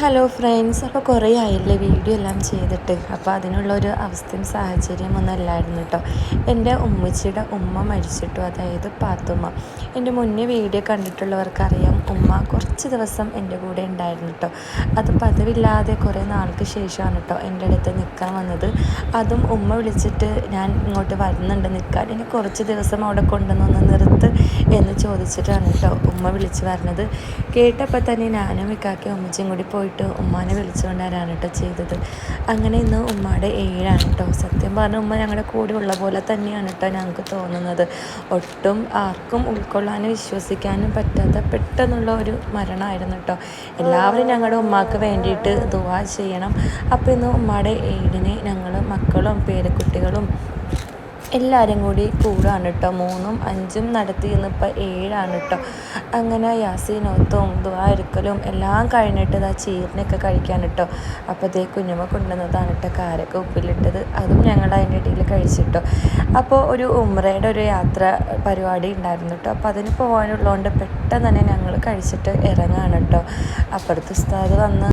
Hello friends, അപ്പോൾ കുറേ ആയില്ലേ വീഡിയോ എല്ലാം ചെയ്തിട്ട്. അപ്പോൾ അതിനുള്ളൊരു അവസ്ഥയും സാഹചര്യം ഒന്നും അല്ലായിരുന്നു കേട്ടോ. എൻ്റെ ഉമ്മച്ചിയുടെ ഉമ്മ മരിച്ചിട്ടു, അതായത് പാത്തുമ്മ. എൻ്റെ മുന്നേ വീഡിയോ കണ്ടിട്ടുള്ളവർക്കറിയാം, ഉമ്മ കുറച്ച് ദിവസം എൻ്റെ കൂടെ ഉണ്ടായിരുന്നു കേട്ടോ. അത് പതിവില്ലാതെ കുറേ നാൾക്ക് ശേഷമാണ് കേട്ടോ എൻ്റെ അടുത്ത് നിൽക്കാൻ വന്നത്. അതും ഉമ്മ വിളിച്ചിട്ട് ഞാൻ ഇങ്ങോട്ട് വരുന്നുണ്ട് നിൽക്കാൻ, ഇനി കുറച്ച് ദിവസം അവിടെ കൊണ്ടുവന്നൊന്ന് നിർത്ത് എന്ന് ചോദിച്ചിട്ടാണ് കേട്ടോ ഉമ്മ വിളിച്ച് പറഞ്ഞത്. കേട്ടപ്പോൾ തന്നെ ഞാനും ഇക്കാക്കയും ഉമ്മച്ചിയും കൂടി പോയിട്ട് ഉമ്മാനെ വിളിച്ചുകൊണ്ട് വരാണ് കേട്ടോ ചെയ്തത്. അങ്ങനെ ഇന്ന് ഉമ്മയുടെ ഏഴാണ് കേട്ടോ. സത്യം പറഞ്ഞ ഉമ്മ ഞങ്ങളുടെ കൂടെ ഉള്ള പോലെ തന്നെയാണ് കേട്ടോ ഞങ്ങൾക്ക് തോന്നുന്നത്. ഒട്ടും ആർക്കും ഉൾക്കൊള്ളാനും വിശ്വസിക്കാനും പറ്റാത്ത പെട്ടെന്നുള്ള ഒരു മരണമായിരുന്നു കേട്ടോ. എല്ലാവരും ഞങ്ങളുടെ ഉമ്മാക്ക് വേണ്ടിയിട്ട് ദുആ ചെയ്യണം. അപ്പോൾ ഇന്ന് ഉമ്മയുടെ ഏഴിന് ഞങ്ങൾ മക്കളും പേരക്കുട്ടികളും എല്ലാവരും കൂടി കൂടുകയാണ് കേട്ടോ. 3ഉം 5ഉം നടത്തി ഇന്നിപ്പോൾ 7ആണ് കേട്ടോ. അങ്ങനെ യാസീനോത്തും ദുആ എടുക്കലും എല്ലാം കഴിഞ്ഞിട്ട് ഇതാ ചീറിനൊക്കെ കഴിക്കാൻ കേട്ടോ. അപ്പോൾ ഇതേ കുഞ്ഞുമ്മ കൊണ്ടുവന്നതാണ് കേട്ടോ കാരൊക്കെ ഉപ്പിലിട്ടത്. അതും ഞങ്ങൾ അതിൻ്റെ ഇടയിൽ കഴിച്ചിട്ടോ. അപ്പോൾ ഒരു ഉംറയുടെ ഒരു യാത്ര പരിപാടി ഉണ്ടായിരുന്നു കേട്ടോ. അപ്പോൾ അതിന് പോകാനുള്ളതുകൊണ്ട് പെട്ടെന്ന് തന്നെ ഞങ്ങൾ കഴിച്ചിട്ട് ഇറങ്ങുകയാണ് കേട്ടോ. അപ്പുറത്ത് ഉസ്താദ് വന്ന്